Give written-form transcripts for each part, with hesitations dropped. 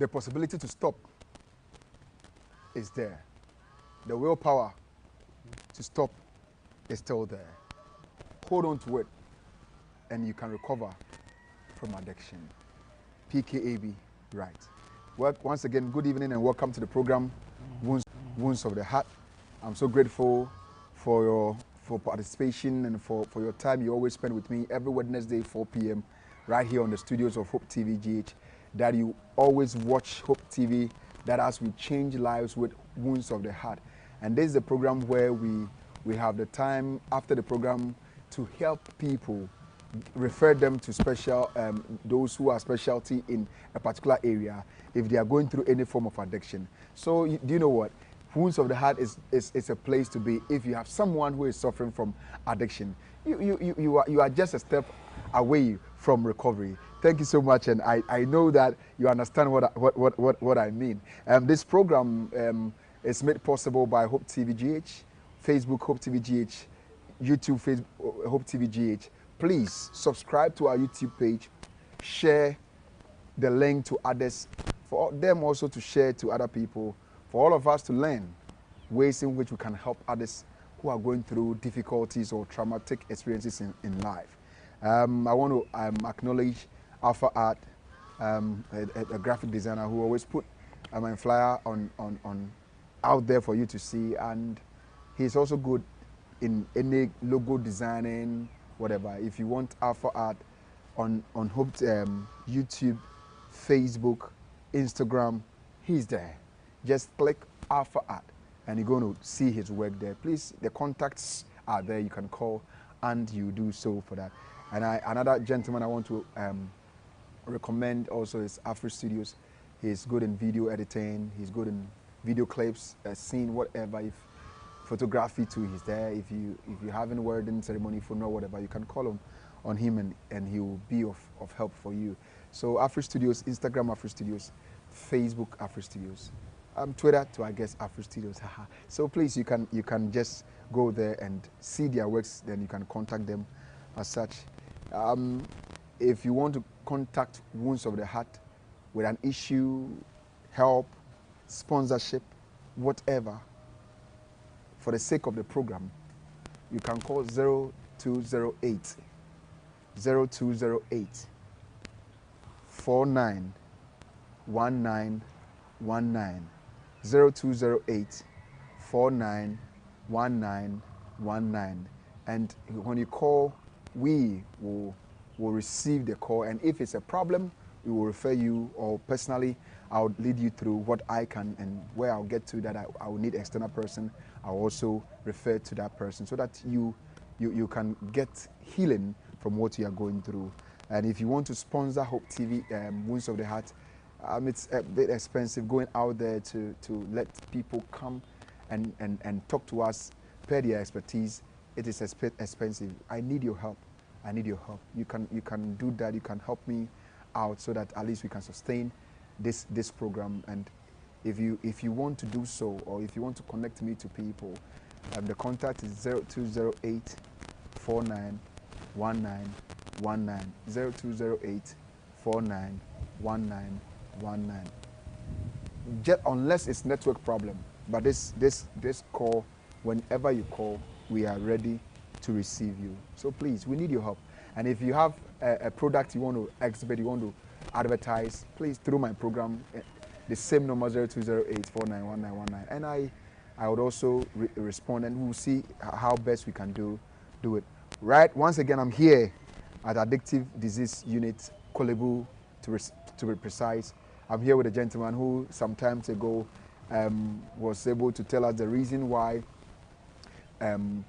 the possibility to stop is there. The willpower to stop is still there. Hold on to it, and you can recover from addiction. PKAB, right. Well, once again, good evening and welcome to the program, Wounds of the Heart. I'm so grateful for your participation and for your time you always spend with me every Wednesday, 4 p.m. right here on the studios of Hope TV GH, that you always watch Hope TV, that as we change lives with Wounds of the Heart. And this is a program where we have the time after the program to help people, refer them to special, those who are specialty in a particular area if they are going through any form of addiction. So do you know what? Wounds of the Heart is a place to be if you have someone who is suffering from addiction. You are just a step away from recovery. Thank you so much, and I know that you understand what I mean. This program is made possible by Hope TV GH, Facebook Hope TV GH, YouTube Facebook Hope TV GH. Please subscribe to our YouTube page, share the link to others, for them also to share to other people, for all of us to learn ways in which we can help others who are going through difficulties or traumatic experiences in life. I want to acknowledge Alpha Art, a graphic designer who always put my flyer on out there for you to see, and he's also good in any logo designing, whatever. If you want Alpha Art on Hope, YouTube, Facebook, Instagram, he's there. Just click Alpha Art and you're going to see his work there. Please, the contacts are there. You can call and you do so for that. And another gentleman I want to recommend also is Afro Studios. He's good in video editing. He's good in video clips, scene, whatever. If photography too, he's there. If you haven't wedding ceremony for no whatever, you can call on him and he will be of help for you. So Afro Studios, Instagram Afro Studios, Facebook Afro Studios, Twitter to I guess Afro Studios. So please, you can just go there and see their works. Then you can contact them as such. If you want to contact Wounds of the Heart with an issue, help, sponsorship, whatever, for the sake of the program, you can call 0208 491919 0208 491919. And when you call, we will receive the call, and if it's a problem, we will refer you, or personally I'll lead you through what I can, and where I'll get to that I will need external person, I'll also refer to that person so that you can get healing from what you are going through. And if you want to sponsor Hope TV, Wounds of the Heart, it's a bit expensive going out there to let people come and talk to us per their expertise. It is expensive. I need your help. I need your help. You can do that. You can help me out so that at least we can sustain this program. And if you want to do so, or if you want to connect me to people, the contact is 0208 491919 0208 491919. Just unless it's network problem, but this call, whenever you call, we are ready to receive you. So please, we need your help. And if you have a product you want to exhibit, you want to advertise, please, through my program, the same number 0208 491919, and I would also respond, and we'll see how best we can do it. Right, once again, I'm here at Addictive Disease Unit, Kolebu, to be precise. I'm here with a gentleman who some time ago was able to tell us the reason why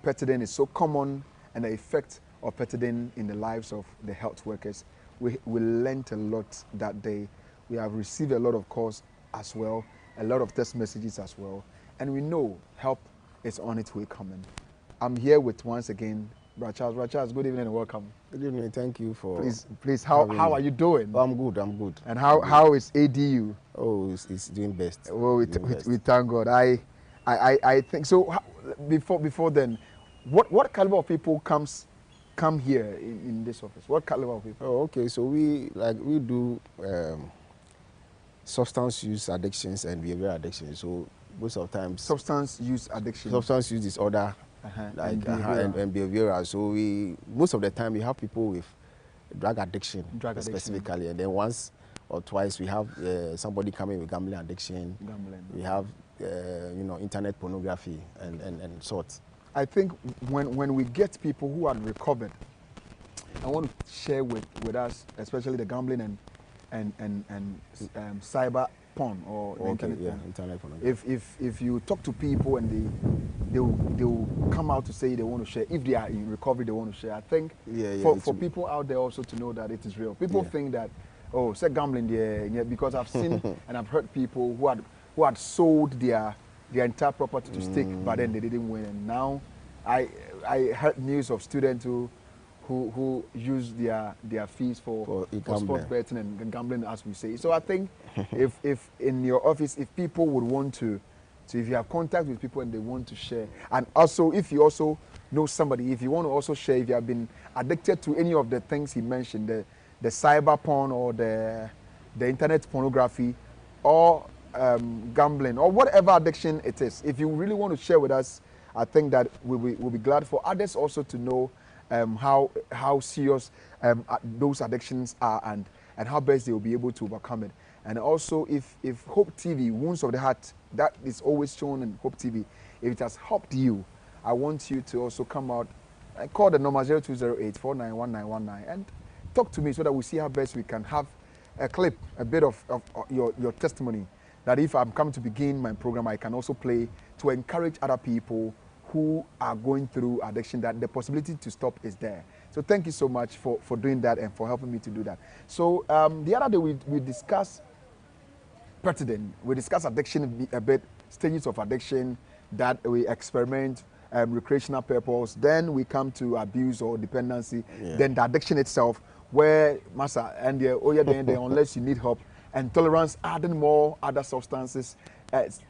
Pethidine is so common and the effect of Pethidine in the lives of the health workers. We learned a lot that day. We have received a lot of calls as well, a lot of text messages as well, and we know help is on its way coming. I'm here with, once again, Brother Charles. Brother Charles, good evening and welcome. Good evening, thank you for... Please, how are you doing? Oh, I'm good. And how is ADU? Oh, it's doing best. Oh, we thank God. I think, so before then, what caliber of people come here in this office? What caliber of people? Oh, okay, so we do substance use addictions and behavioral addictions. So most of the times, Substance use addiction. substance use disorder, And and behavioral. So most of the time we have people with drug addiction, specifically, and then once or twice we have somebody coming with gambling addiction. We have internet pornography and sorts. I think when we get people who are recovered, I want to share with us, especially the gambling and cyber porn or internet porn. Internet pornography. If you talk to people and they will come out to say they want to share, if they are in recovery they want to share. I think for people out there also to know that it is real. People think that, oh, say gambling yeah, because I've seen and I've heard people who had sold their entire property to stake, but then they didn't win. And now I heard news of students who use their fees for sports betting and gambling, as we say. So I think if in your office, if people would want to, so if you have contact with people and they want to share, and also if you also know somebody, if you want to also share, if you have been addicted to any of the things he mentioned, the cyber porn or the internet pornography or gambling or whatever addiction it is, if you really want to share with us, I think that we'll be glad for others also to know how serious those addictions are and how best they will be able to overcome it. And also, if Hope TV, Wounds of the Heart, that is always shown in Hope TV, if it has helped you, I want you to also come out and call the number 0208-491-919 and talk to me so that we see how best we can have a clip, a bit of your testimony, that if I'm coming to begin my program, I can also play to encourage other people who are going through addiction, that the possibility to stop is there. So thank you so much for doing that and for helping me to do that. So the other day we discussed pertinent. We discussed addiction a bit, stages of addiction, that we experiment, recreational purpose, then we come to abuse or dependency, then the addiction itself, where massa and unless you need help, and tolerance, adding more other substances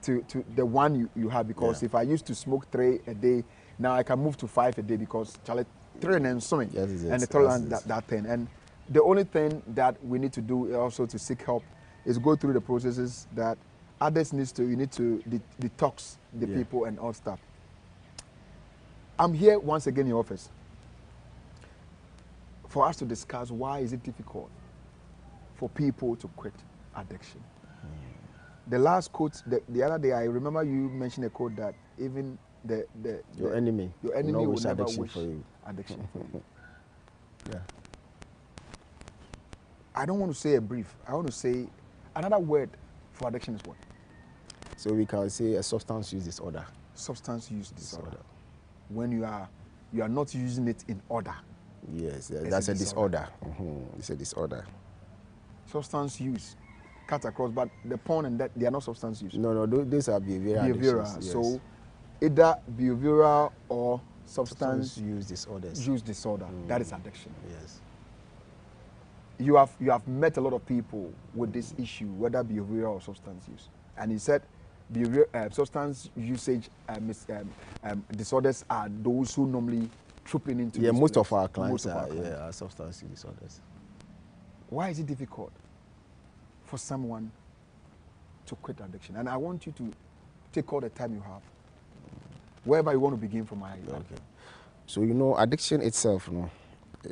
to the one you have, because if I used to smoke 3 a day, now I can move to 5 a day because Charlie 3 and something, and the tolerance that thing. And the only thing that we need to do also to seek help is go through the processes that others you need to detox the people and all stuff. I'm here once again in your office for us to discuss why is it difficult for people to quit addiction. The last quote, the other day, I remember you mentioned a quote that even your enemy will never wish addiction for you. Yeah. I don't want to say a brief. I want to say another word for addiction is what? So we can say a substance use disorder. Substance use disorder. When you are not using it in order. Yes, that's a disorder. It's a disorder. Substance use, cut across, but the porn and that, they are not substance use. No, those are behavioral. Yes. So either behavioral or substance use disorders. Use disorder. That is addiction. Yes. You have met a lot of people with this issue, whether behavioral or substance use, and he said substance usage disorders are those who normally trooping into. Yeah, most of our clients are substance use disorders. Why is it difficult for someone to quit addiction? And I want you to take all the time you have, wherever you want to begin from. Okay. So addiction itself,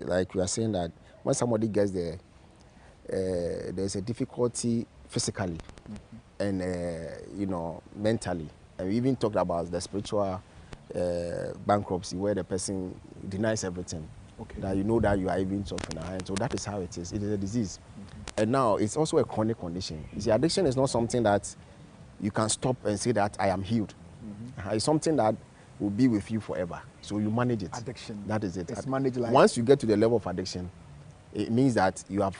like we are saying that when somebody gets there, there's a difficulty physically and mentally, and we even talked about the spiritual bankruptcy, where the person denies everything. That that you are even suffering. And so that is how it is. It is a disease. And now it's also a chronic condition. You see, addiction is not something that you can stop and say that I am healed. It's something that will be with you forever. So you manage it. Addiction. That is it. It's managed like. Once you get to the level of addiction, it means that you have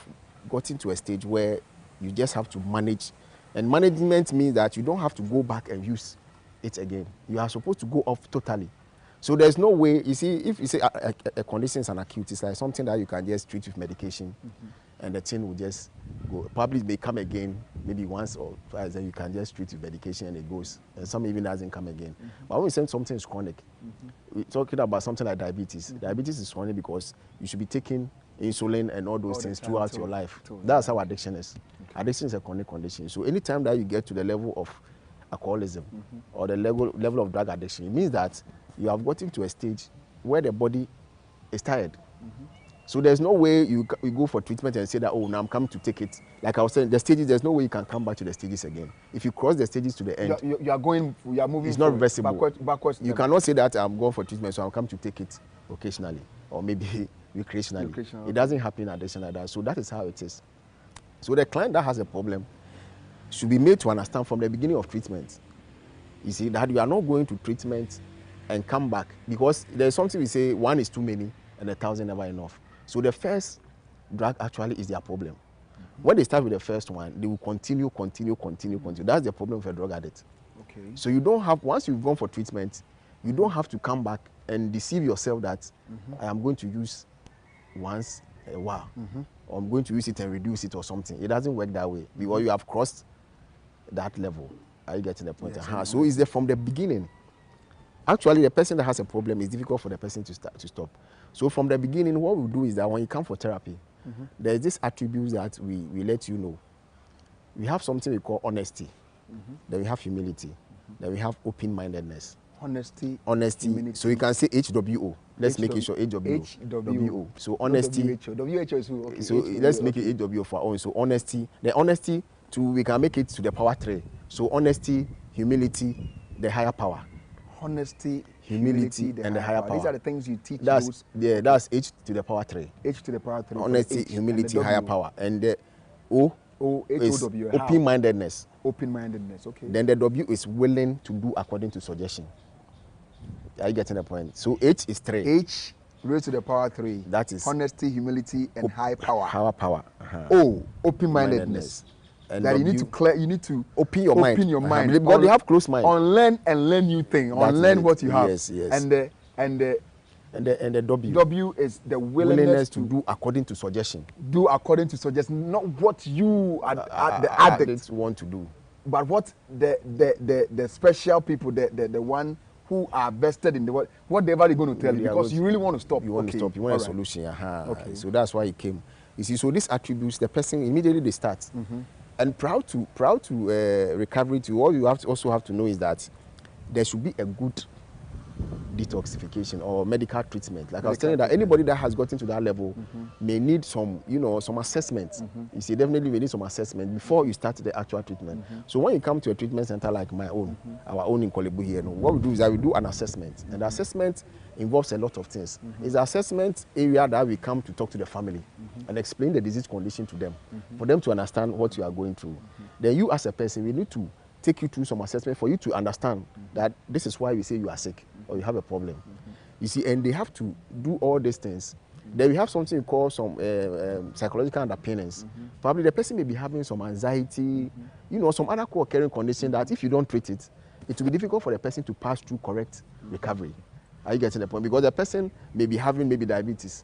gotten to a stage where you just have to manage. And management means that you don't have to go back and use it again. You are supposed to go off totally. So there's no way, you see, if you say a condition is an acute, it's like something that you can just treat with medication and the thing will just go. Probably it may come again, maybe once or twice, then you can just treat with medication and it goes. And some even doesn't come again. But when we say something is chronic, we're talking about something like diabetes. Diabetes is chronic because you should be taking insulin and all those things throughout your life. That's how addiction is. Addiction is a chronic condition. So anytime that you get to the level of alcoholism or the level of drug addiction, it means that you have gotten to a stage where the body is tired. So there's no way you go for treatment and say that, oh, now I'm coming to take it. Like I was saying, the stages, there's no way you can come back to the stages again. If you cross the stages to the end, you are moving. It's not reversible. Backwards. You cannot say that I'm going for treatment, so I'm coming to take it occasionally or maybe recreationally. It doesn't happen in addiction like that. So that is how it is. So the client that has a problem should be made to understand from the beginning of treatment. You see, that you are not going to treatment and come back, because there's something we say, 1 is too many and 1,000 never enough. So the first drug actually is their problem. When they start with the first one, they will continue. That's the problem with a drug addict. Okay. So you don't have, once you've gone for treatment, you don't have to come back and deceive yourself that I am going to use once a while, or I'm going to use it and reduce it or something. It doesn't work that way, because you have crossed that level. Are you getting the point? Yes, So is there from the beginning? Actually, the person that has a problem, is difficult for the person to stop. So from the beginning, what we do is that when you come for therapy, there's this attributes that we let you know. We have something we call honesty. Then we have humility. Then we have open-mindedness. Honesty. Humility. So you can say HWO. Let's make it sure HWO. So honesty. WHO is who? Okay. So let's make it HWO for our own. So honesty. The honesty we can make it to the power 3. So honesty, humility, the higher power. Honesty, humility, and the higher power. These are the things you teach. That's H to the power 3. H to the power 3. Honesty, humility, higher power. And the O is H-O-W. open-mindedness. Open-mindedness, okay. Then the W is willing to do according to suggestion. Are you getting the point? So H is 3. H raised to the power 3. That is honesty, humility, and high power. Higher power. O, open-mindedness. And that you need to open your mind. Because they have closed mind. Unlearn and learn new things. Unlearn what you have. Yes. And the W. W is the willingness to do according to suggestion. Do according to suggestion, not what you the addicts want to do, but what the special people, the one who are vested in the whatever they're going to tell you, because you really want to stop. You want to stop. You want a solution. Okay. So that's why it came. You see, so these attributes, the person immediately they start. And proud to recovery to all you also have to know is that there should be a good detoxification or medical treatment. Like I was telling you, that anybody that has gotten to that level may need some assessment. You see, definitely we need some assessment before you start the actual treatment. So when you come to a treatment center like my own, our own in Korle Bu here, what we do is that we do an assessment, and the assessment involves a lot of things. It's an assessment area that we come to talk to the family and explain the disease condition to them, for them to understand what you are going through. Then you as a person, we need to take you through some assessment for you to understand that this is why we say you are sick or you have a problem. You see, and they have to do all these things. Then we have something we call some psychological underpinnings. Probably the person may be having some anxiety, some other co-occurring condition that if you don't treat it, it will be difficult for the person to pass through correct recovery. Are you getting the point? Because the person may be having maybe diabetes,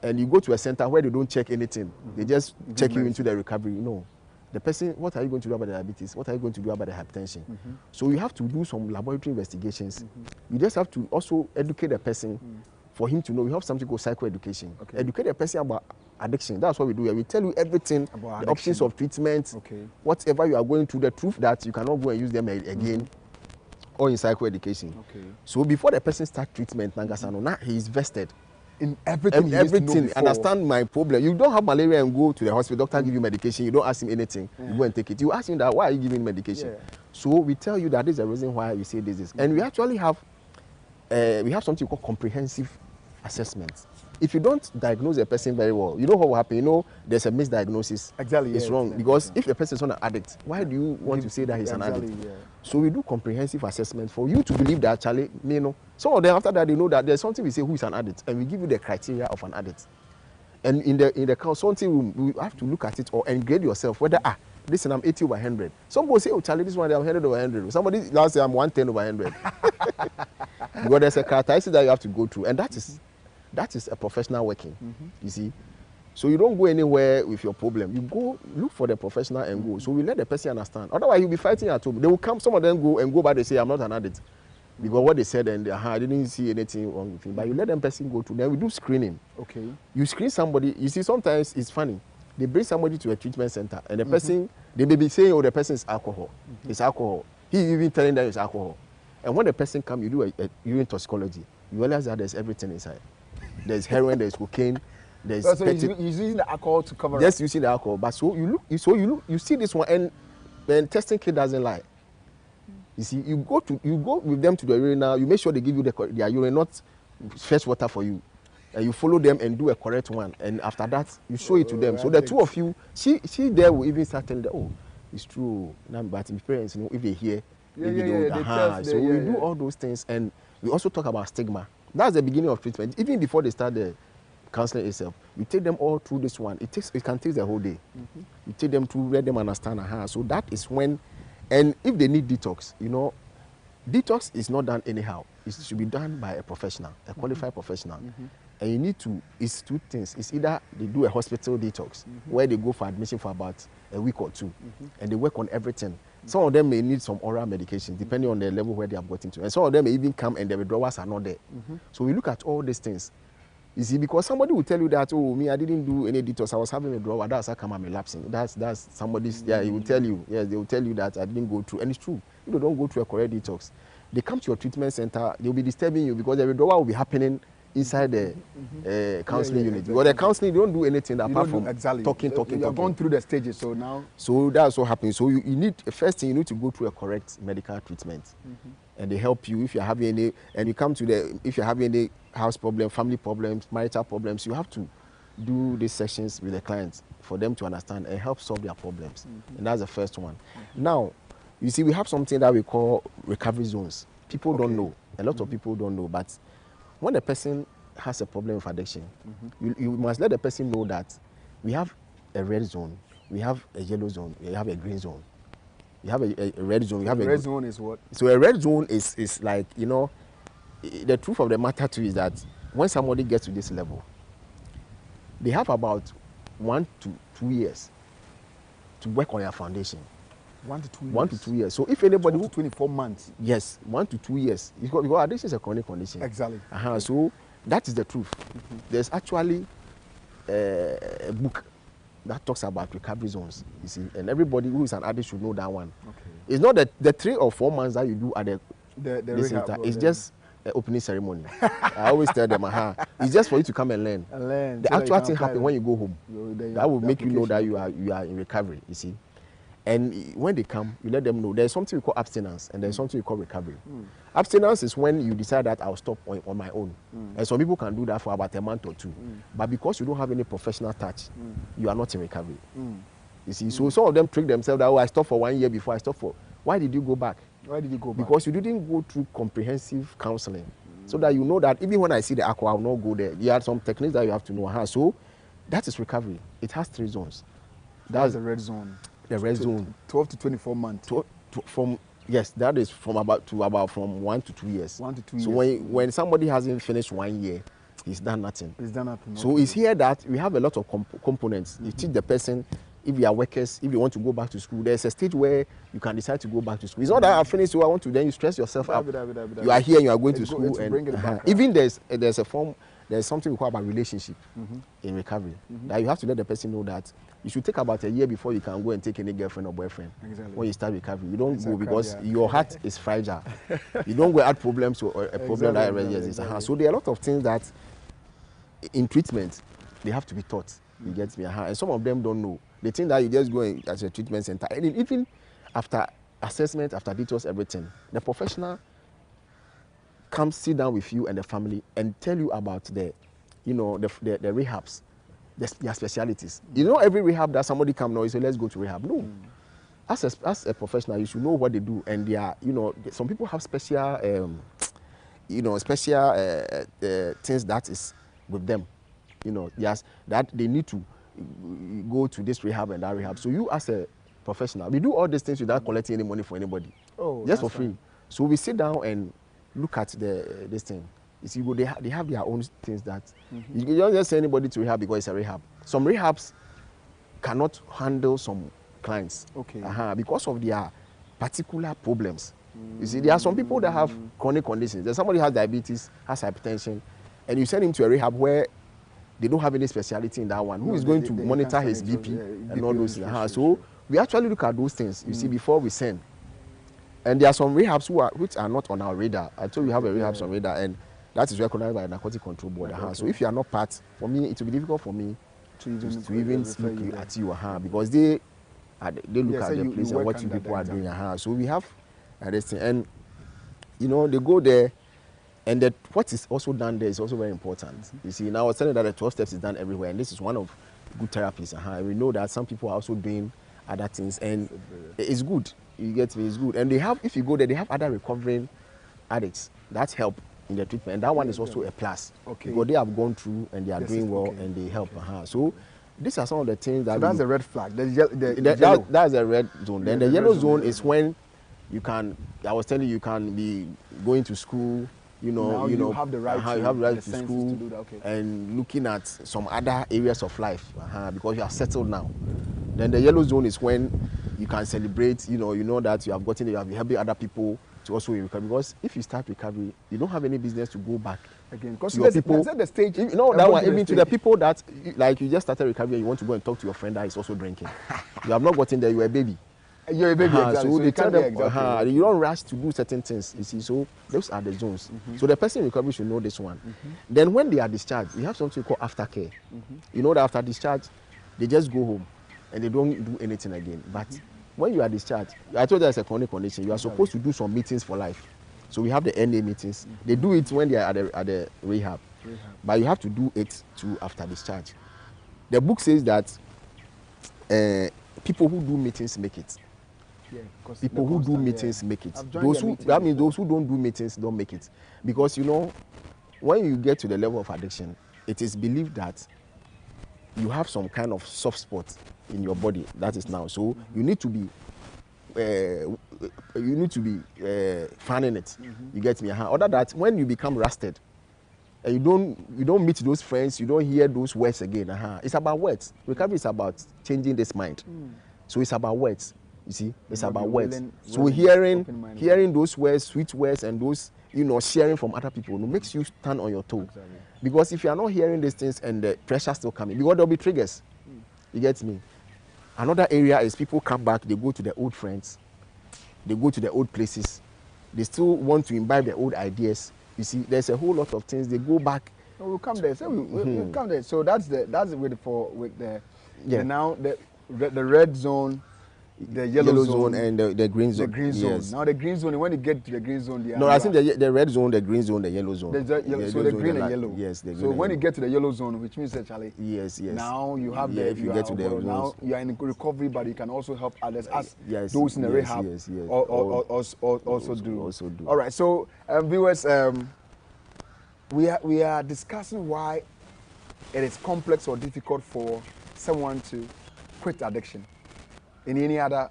and you go to a center where they don't check anything. They just check you into the recovery. The person, what are you going to do about the diabetes? What are you going to do about the hypertension? So you have to do some laboratory investigations. You just have to also educate the person for him to know. We have something called psychoeducation. Okay. Educate the person about addiction. That's what we do here. We tell you everything, about the options of treatment, whatever you are going through, the truth that you cannot go and use them again, or in psychoeducation. Okay. So before the person starts treatment, now he is vested in everything. Everything. Understand my problem. You don't have malaria and go to the hospital. Doctor give you medication. You don't ask him anything. You go and take it. You ask him that why are you giving medication? So we tell you that this is the reason why we say this is. And we actually have something called comprehensive assessment. If you don't diagnose a person very well, you know what will happen. There's a misdiagnosis. Exactly. It's wrong because if a person is not an addict, why do you want to say that he's an addict? Yeah. So we do comprehensive assessment for you to believe that actually, some of them after that they know that there's something we say who is an addict, and we give you the criteria of an addict. And in the consulting room, we have to look at it or grade yourself whether listen, I'm 80 over 100. Some people say, oh Charlie, this one I'm 100 over 100. Somebody last say I'm 110 over 100. Because there's a characteristic that you have to go through, and that is a professional working. You see, so you don't go anywhere with your problem. You go look for the professional and go. So we let the person understand. Otherwise, you'll be fighting at home. They will come. Some of them go back. They say, I'm not an addict because what they said, and I didn't see anything wrong with him. But you let them person go through. Then we do screening. Okay. You screen somebody. You see, sometimes it's funny. They bring somebody to a treatment center, and the person, they may be saying, oh, the person is alcohol. It's alcohol. He even telling them it's alcohol. And when the person comes, you do a urine toxicology. You realize that there's everything inside. There's heroin, there's cocaine, there's. So he's using the alcohol to cover. Just using the alcohol, but you see this one, and the testing kit doesn't lie. You see, you go with them to the urinal. You make sure they give you their urine, not fresh water for you. And you follow them and do a correct one. And after that, you show it to them. So the two of you, she there will even start telling them, oh, it's true. Now, but my parents, if they hear, so we do all those things. And we also talk about stigma. That's the beginning of treatment. Even before they start the counseling itself, we take them all through this one. It can take the whole day. You take them through, let them understand. So that is when, and if they need detox, detox is not done anyhow. It should be done by a professional, a qualified professional. And you need to, it's two things. It's either they do a hospital detox, where they go for admission for about a week or two, and they work on everything. Some of them may need some oral medication, depending on the level where they have gotten to. And some of them may even come and the withdrawals are not there. So we look at all these things. You see, because somebody will tell you that, oh, me, I didn't do any detox. I was having a withdrawal. That's how come I'm relapsing. That's somebody's, he will tell you. Yes, they will tell you that I didn't go through. And it's true. If they don't go through a correct detox, they come to your treatment center, they'll be disturbing you because the withdrawal will be happening inside the counseling unit. Because the counseling, you don't do anything apart from talking. You're going through the stages, so now. So that's what happens. So you need, first thing, you need to go through a correct medical treatment. And they help you if you're having any, and you come to if you're having any house problem, family problems, marital problems, you have to do these sessions with the clients for them to understand and help solve their problems. And that's the first one. Now, you see, we have something that we call recovery zones. People don't know. A lot of people don't know, but when a person has a problem with addiction, you must let the person know that we have a red zone, we have a yellow zone, we have a green zone. You have a red zone. You have a red zone is what? So a red zone is like, the truth of the matter too is that when somebody gets to this level, they have about 1 to 2 years to work on their foundation. 1 to 2 years. 1 to 2 years. So if anybody 12 to 24 months. Yes, 1 to 2 years. Because addiction is a chronic condition. Exactly. So that is the truth. There's actually a book that talks about recovery zones, you see, and everybody who is an addict should know that one. It's not the 3 or 4 months that you do at the rehab center. It's just an opening ceremony. I always tell them, it's just for you to come and learn. The actual thing happens when you go home. That will make you know that you are in recovery, you see. And when they come, you let them know there's something we call abstinence and there's something we call recovery. Abstinence is when you decide that I'll stop on my own. And some people can do that for about a month or 2. But because you don't have any professional touch, you are not in recovery. You see, so some of them trick themselves that, oh, I stopped for 1 year before I stopped for. Why did you go back? Why did you go back? Because you didn't go through comprehensive counseling. So that you know that even when I see the alcohol, I will not go there. There are some techniques that you have to know. So that is recovery. It has 3 zones. That's the red zone. The red zone. 12 to 24 months. Yes, that is from 1 to 2 years. 1 to 2 years. So when somebody hasn't finished 1 year, he's done nothing. He's done nothing. So it's here that we have a lot of components. You teach the person, if you are workers, if you want to go back to school, there's a stage where you can decide to go back to school. It's not that I finished, so I want to, then you stress yourself out. You are here and you are going to school. And even there's a form, there's something we call about relationship in recovery. That you have to let the person know that you should take about a year before you can go and take any girlfriend or boyfriend. When you start recovery, you don't go because your heart is fragile. You don't go add problems or a problem that already exists. So there are a lot of things that in treatment they have to be taught. You get me? And some of them don't know. They think that you just go as a treatment center. And even after assessment, after detox, everything, the professional comes sit down with you and the family and tell you about the rehabs. Their specialities. Every rehab that somebody come now, you say, let's go to rehab. No. As a professional, you should know what they do. And they are, some people have special, things that is with them. Yes, that they need to go to this rehab and that rehab. So you as a professional, we do all these things without collecting any money for anybody. Just for free. Fine. So we sit down and look at this thing. You see, they have their own things that you don't just send anybody to rehab because it's a rehab. Some rehabs cannot handle some clients because of their particular problems. You see, there are some people that have chronic conditions. There's somebody who has diabetes, has hypertension, and you send him to a rehab where they don't have any speciality in that one. Who No, is they- going they- to they monitor can't his send it, BP so, yeah, and BP all those sure, things? sure, So sure. we actually look at those things, you see, before we send. And there are some rehabs which are not on our radar. I told you we have a rehabs on radar, and that is recognized by the Narcotic Control Board. Okay. So if you are not part, for me, it will be difficult for me To even, to even refer you look there. at you, because they look Yeah, at so the you place and work what you under people are that, doing. So we have this thing, and you know they go there, and that what is also done there is also very important. You see, now I was telling you that the 12 steps is done everywhere, and this is one of good therapies. And we know that some people are also doing other things, and it's good. You get me? It's good, and they have. If you go there, they have other recovering addicts that help in the treatment. And that one is also a plus, Okay. because they have gone through and they are Yes, doing well, okay. and they help. So these are some of the things that So we that's look. a red flag. The yellow. That's the red zone. Then Yeah, the the yellow red zone zone. is when you can. I was telling you, you can be going to school. Now you have the right you to- have the right the to senses school to do that, okay. and looking at some other areas of life because you are settled now. Then the yellow zone is when you can celebrate. You know that you have gotten. You have been helping other people to also recover. Because if you start recovery, you don't have any business to go back Again, because to your that's people. the stage. You know that Going one, to the even to the stage. people that like you just started recovery and you want to go and talk to your friend that is also drinking. You have not gotten there. You are a baby. You're a baby, exactly. So So they you tell can't them, get exactly. you don't rush to do certain things. You see, so those are the zones. So the person in recovery should know this one. Then when they are discharged, we have something called aftercare. You know that after discharge, they just go home and they don't do anything again. But when you are discharged, I told you it's a chronic condition. You are supposed to do some meetings for life. So we have the NA meetings. They do it when they are at the rehab. But you have to do it too after discharge. The book says that people who do meetings make it. Yeah, 'cause People the who do constant, meetings yeah. make it. I've joined Those their who meetings that means before. those who don't do meetings don't make it, because when you get to the level of addiction, it is believed that you have some kind of soft spot in your body that is now. So you need to be fanning it. You get me? Other that when you become rusted, and you don't meet those friends, you don't hear those words again. It's about words. Recovery is about changing this mind. So it's about words. You see, it's But about you're words. willing- So willing, open-minded. hearing those words, sweet words, and those sharing from other people, makes you stand on your toe. Exactly. Because if you are not hearing these things and the pressure still coming, because there'll be triggers. You get me? Another area is people come back, they go to their old friends, they go to their old places, they still want to imbibe their old ideas. You see, there's a whole lot of things. They go back. No, we'll come there. So we'll come there. So that's the Yeah. now the red zone, the yellow zone, and the green zone. the green zone. Yes. Now the green zone. When you get to the green zone, No, I think the red zone, the green zone, the yellow zone. so the green and yellow. Yes, the green. So and when you yellow. get to the yellow zone, which means that Charlie, Yes. now you have Yeah, the if you get to the now zones. you are in recovery, but you can also help others as Yes, those in the yes, rehab yes. also do. Also do. All right, so viewers, we are discussing why it is complex or difficult for someone to quit addiction in any other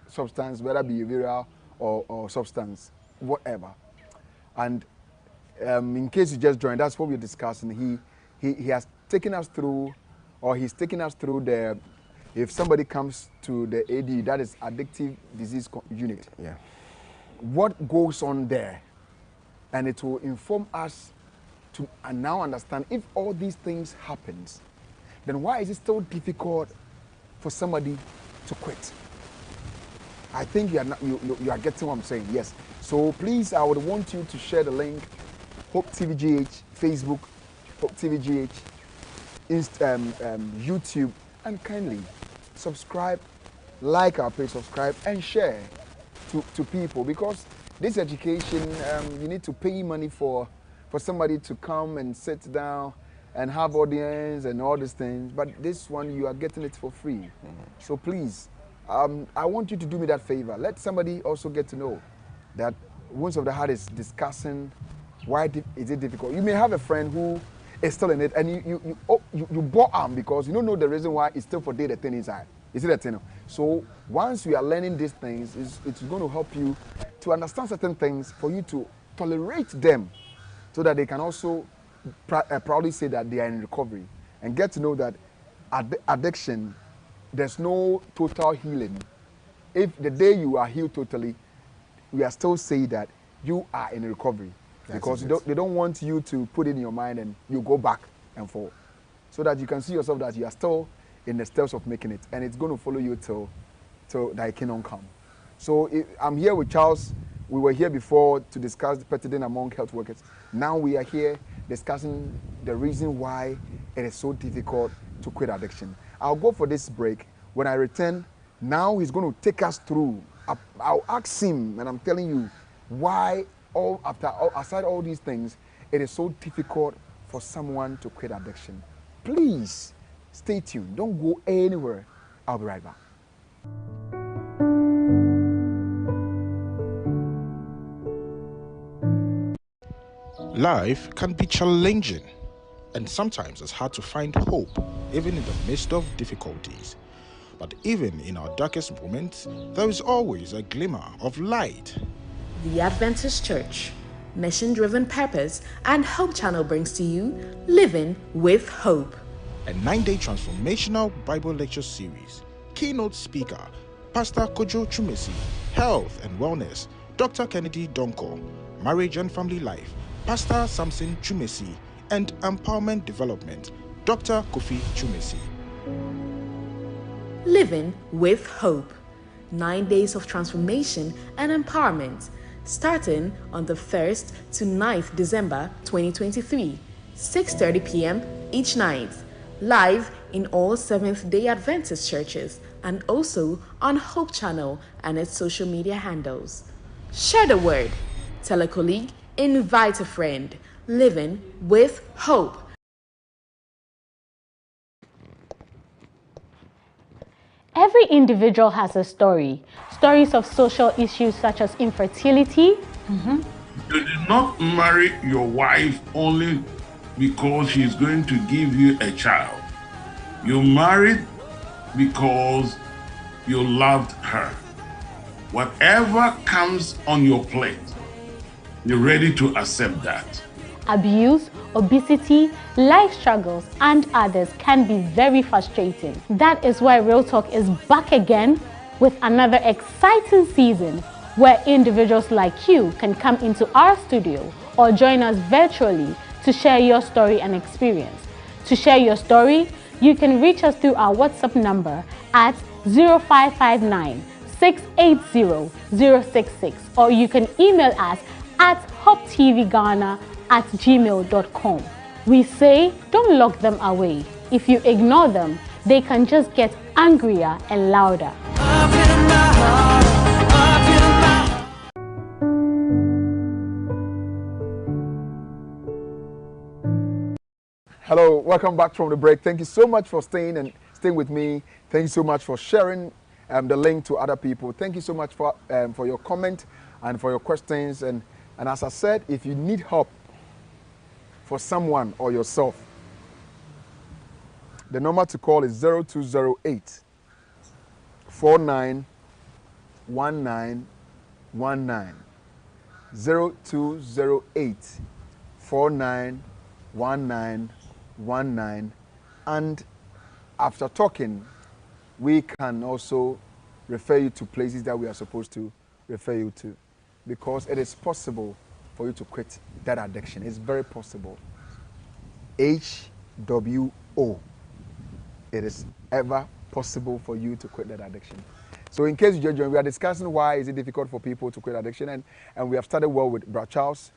substance, whether behavioral or substance, whatever. And in case you just joined, that's what we're discussing. He has taken us through, or he's taking us through if somebody comes to the AD, that is Addictive Disease Unit, Yeah. what goes on there, and it will inform us to now understand if all these things happens, then why is it still difficult for somebody to quit? I think you are getting what I'm saying. Yes. So please, I would want you to share the link. Hope TVGH, Facebook, Hope TVGH, YouTube, and kindly subscribe, like our page, subscribe, and share to people, because this education, you need to pay money for somebody to come and sit down and have audience and all these things, but this one you are getting it for free. So please, I want you to do me that favor. Let somebody also get to know that Wounds of the Heart is discussing why is it difficult. You may have a friend who is still in it, and you bought arm because you don't know the reason why it's still for day the thing inside. You see that thing? So once you are learning these things, it's going to help you to understand certain things, for you to tolerate them, so that they can also proudly say that they are in recovery, and get to know that addiction, there's no total healing. If the day you are healed totally, we are still saying that you are in recovery, because they don't want you to put it in your mind and you go back and forth. so that you can see yourself that you are still in the steps of making it, and it's going to follow you till thy kingdom come. So I'm here with Charles. We were here before to discuss the petting among health workers. Now we are here discussing the reason why it is so difficult to quit addiction. I'll go for this break. When I return, now he's going to take us through. I'll ask him, and I'm telling you why aside all these things, it is so difficult for someone to quit addiction. Please stay tuned. Don't go anywhere. I'll be right back. Life can be challenging, and sometimes it's hard to find hope, even in the midst of difficulties. But even in our darkest moments, there is always a glimmer of light. The Adventist Church, mission-driven purpose, and Hope Channel brings to you Living with Hope, A 9-day transformational Bible lecture series. Keynote speaker, Pastor Kojo Chumesi. Health and wellness, Dr. Kennedy Donko. Marriage and family life, Pastor Samson Chumesi. And empowerment development, Dr. Kofi Chumesi. Living with Hope. 9 days of transformation and empowerment, starting on the 1st to 9th December 2023, 6:30 p.m. each night, live in all Seventh-day Adventist churches and also on Hope Channel and its social media handles. Share the word, tell a colleague, invite a friend. Living with Hope. Every individual has a story. Stories of social issues such as infertility. You did not marry your wife only because she's going to give you a child. You married because you loved her. Whatever comes on your plate, you're ready to accept that. Abuse, obesity, life struggles, and others can be very frustrating. That is why Real Talk is back again with another exciting season where individuals like you can come into our studio or join us virtually to share your story and experience. To share your story, you can reach us through our WhatsApp number at 0559 680 066, or you can email us at hopetvghana@gmail.com. We say don't lock them away. If you ignore them, they can just get angrier and louder. Hello, welcome back from the break. Thank you so much for staying with me. Thank you so much for sharing the link to other people. Thank you so much for your comment and for your questions. And as I said, if you need help for someone or yourself, the number to call is 0208 491919. 0208 491919. And after talking, we can also refer you to places that we are supposed to refer you to, because it is possible for you to quit that addiction. It's very possible. HWO. It is ever possible for you to quit that addiction. So in case you just joined, we are discussing why is it difficult for people to quit addiction, and we have started well with Brother Charles.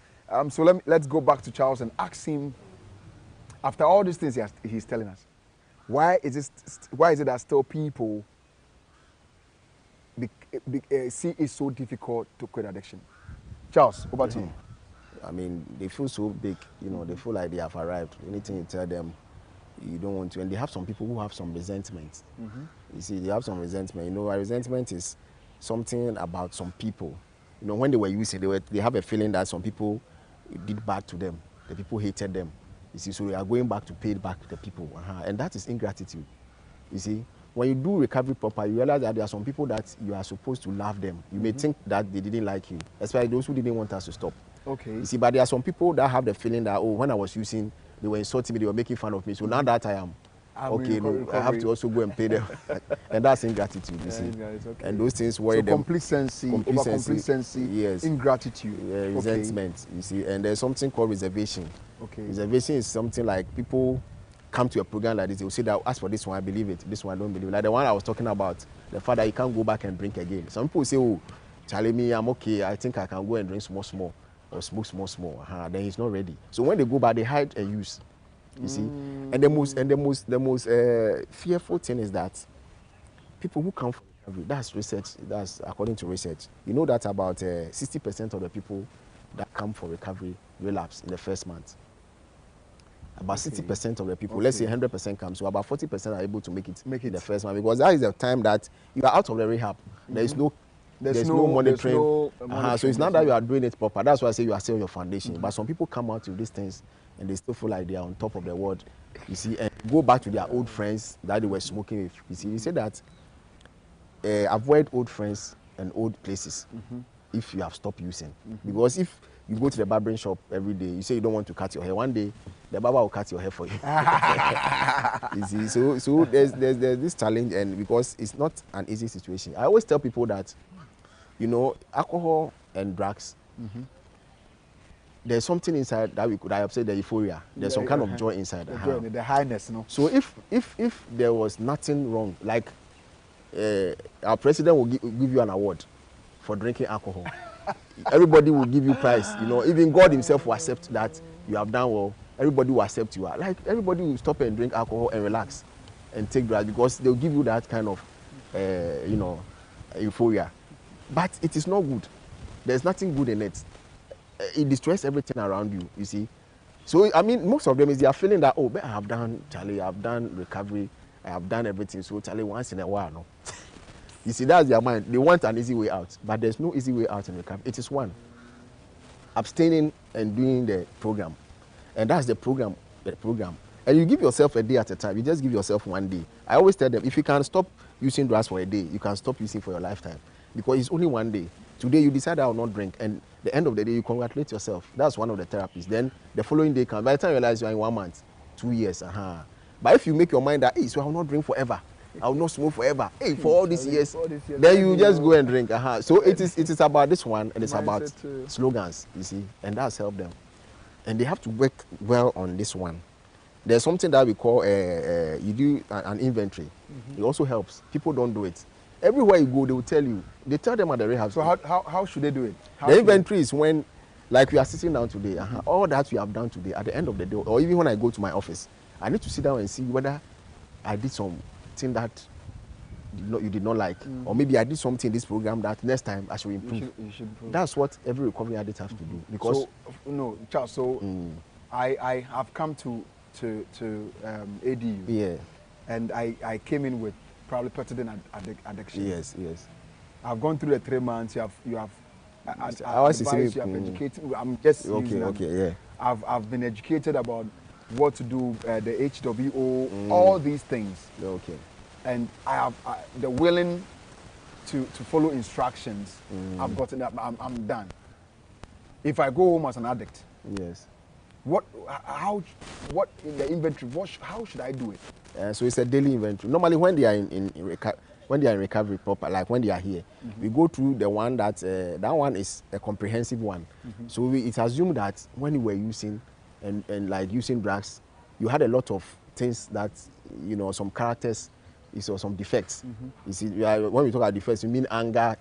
So let's go back to Charles and ask him, after all these things he's telling us, why is it that still people see it so difficult to quit addiction? Charles, over to you. I mean, they feel so big, they feel like they have arrived. Anything you tell them, you don't want to. And they have some people who have some resentment. You see, they have some resentment. A resentment is something about some people. When they were using it, they have a feeling that some people did bad to them. The people hated them. You see, so they are going back to pay back to the people. And that is ingratitude. You see, when you do recovery proper, you realize that there are some people that you are supposed to love them. You may think that they didn't like you, especially those who didn't want us to stop. Okay. You see, but there are some people that have the feeling that, when I was using, they were insulting me, they were making fun of me. So now that I am okay, I have to also go and pay them. And that's ingratitude, you see. Okay. And those things worry them. Complacency, yes. Ingratitude. Resentment, you see. And there's something called reservation. Okay. Reservation is something like people come to a program like this, they will say that as for this one, I believe it, this one, I don't believe it. Like the one I was talking about, the fact that you can't go back and drink again. Some people say, oh, Charlie, me, I'm okay, I think I can go and drink small, or smoke small. Then he's not ready. So when they go back, they hide and use. You see? And the most fearful thing is that people who come from recovery, that's research, that's according to research. You know that about 60% of the people that come for recovery relapse in the first month. About 60% of the people, let's say 100% come, so about 40% are able to make it in the first month, because that is the time that you are out of the rehab. There's no monitoring. So it's not that you are doing it proper. That's why I say you are still your foundation. But some people come out with these things and they still feel like they are on top of the world. You see, and go back to their old friends that they were smoking with. You see, you say that avoid old friends and old places if you have stopped using. Because if you go to the barbering shop every day, you say you don't want to cut your hair. One day, the barber will cut your hair for you. You see, so there's this challenge, and because it's not an easy situation. I always tell people that, you know, alcohol and drugs, there's something inside that I have said the euphoria. There's some kind of joy inside. The highness, no. So if there was nothing wrong, like our president will give you an award for drinking alcohol. Everybody will give you prize. You know, even God himself will accept that you have done well. Everybody will accept you. Like everybody will stop and drink alcohol and relax and take drugs, because they'll give you that kind of you know, euphoria. But it is not good. There's nothing good in it. It destroys everything around you, you see. So, I mean, most of them is they are feeling that, oh, but I have done, Charlie, I have done recovery, I have done everything. So, Charlie, once in a while, no. You see, that's their mind. They want an easy way out. But there's no easy way out in recovery. It is one. Abstaining and doing the program. And that's the program. And you give yourself a day at a time. You just give yourself one day. I always tell them, if you can stop using drugs for a day, you can stop using for your lifetime. Because it's only one day. Today you decide I will not drink, and the end of the day you congratulate yourself. That's one of the therapies. Then the following day comes. By the time you realize you are in 1 month, 2 years, But if you make your mind that, hey, so I will not drink forever, I will not smoke forever, hey, for all these years, then you just go and drink. So it is about this one, and it's about slogans, you see, and that's helped them. And they have to work well on this one. There's something that we call you do an inventory. It also helps. People don't do it. Everywhere you go, they will tell you. They tell them at the rehab. So how should they do it? The inventory is when, like we are sitting down today, all that we have done today, at the end of the day, or even when I go to my office, I need to sit down and see whether I did something that you did not like, or maybe I did something in this program that next time I should improve. You should improve. That's what every recovery addict has to do. Because Charles, I have come to ADU. Yeah. And I came in with probably precedent addiction. Yes. I've gone through the 3 months. You have advised, you have educated. I'm just yeah. I've been educated about what to do, the HWO, all these things. Okay. And I have the willing to follow instructions. I've gotten that. I'm done. If I go home as an addict, yes. What in the inventory? How should I do it? So it's a daily inventory. Normally, when they are in recovery proper, like when they are here, we go through the one that one is a comprehensive one. So it's assumed that when you were using and like using drugs, you had a lot of things that, you know, some characters, or some defects. You see, when we talk about defects, we mean anger,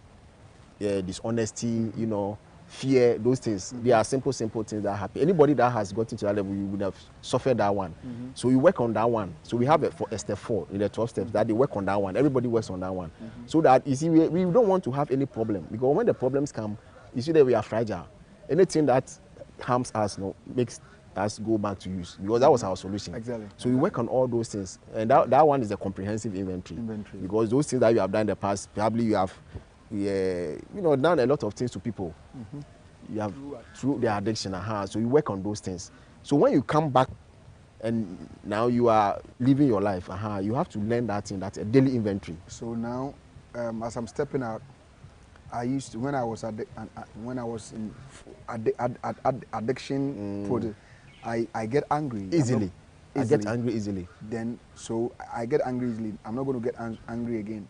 dishonesty, you know, fear, those things. They are simple things that happen. Anybody that has gotten to that level, you would have suffered that one. So we work on that one. So we have it for step 4 in the 12 steps that they work on that one. Everybody works on that one. So that, you see, we don't want to have any problem, because when the problems come, you see that we are fragile. Anything that harms us, makes us go back to use, because that was our solution. Exactly. So we work on all those things, and that one is a comprehensive inventory. Because those things that you have done in the past, probably you have done a lot of things to people. You have through their addiction. So you work on those things. So when you come back and now you are living your life, you have to learn that thing. That's a daily inventory. So now, as I'm stepping out, I used to, when I was in addiction, I get angry easily. I get angry easily. Then, so I get angry easily. I'm not going to get angry again.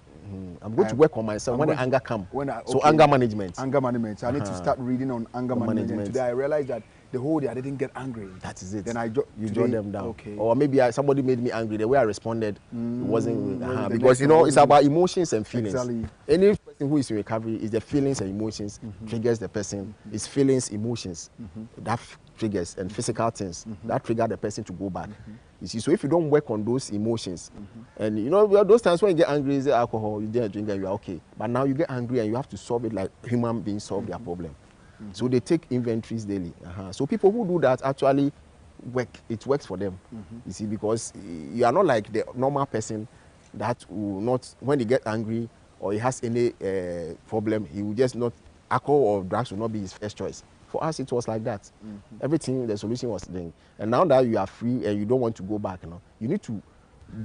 I'm going to work on myself when the anger comes. So okay, anger management. Anger management. I need to start reading on anger management. Today I realized that the whole day I didn't get angry. That is it. Then you jot them down. Okay. Or maybe somebody made me angry. The way I responded wasn't because it's about emotions and feelings. Exactly. Any person who is in recovery is the feelings and emotions triggers the person. It's feelings, emotions that triggers and physical things that trigger the person to go back. You see, so if you don't work on those emotions, and those times when you get angry, is alcohol, you didn't drink, and you are okay. But now you get angry and you have to solve it like human beings solve their problem. So they take inventories daily. So people who do that actually work. It works for them. You see, because you are not like the normal person that will not, when they get angry or he has any problem, he will just not, alcohol or drugs will not be his first choice. For us, it was like that. Everything, the solution was there. And now that you are free and you don't want to go back, you need to